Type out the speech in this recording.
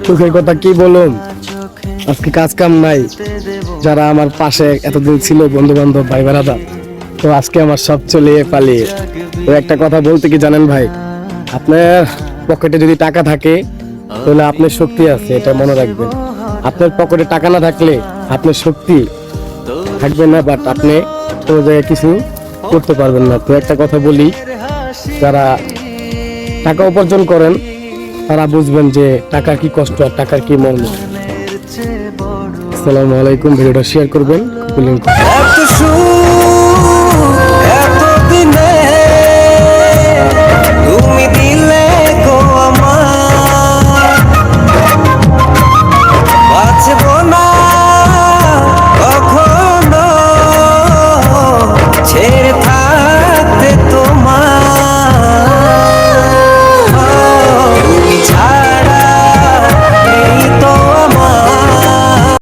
সুখের কথা কি বলুন, আজকে কাজ কাম নাই। যারা আমার পাশে এতদিন ছিল, বন্ধু বান্ধব, ভাই বেড়াদা, তো আজকে আমার সব চলিয়ে পালিয়ে। তো একটা কথা বলতে কি জানেন ভাই, আপনার পকেটে যদি টাকা থাকে তাহলে আপনার শক্তি আছে, এটা মনে রাখবেন। আপনার পকেটে টাকা না থাকলে আপনার শক্তি থাকবে না, বাট আপনি কোনো জায়গায় কিছু করতে পারবেন না। তো একটা কথা বলি, যারা টাকা উপার্জন করেন তারা বুঝবেন যে টাকার কি কষ্ট আর টাকার কি মর্ম। আসসালামু আলাইকুম, ভিডিওটা শেয়ার করবেন। এত সুখ এত দিনে তুমি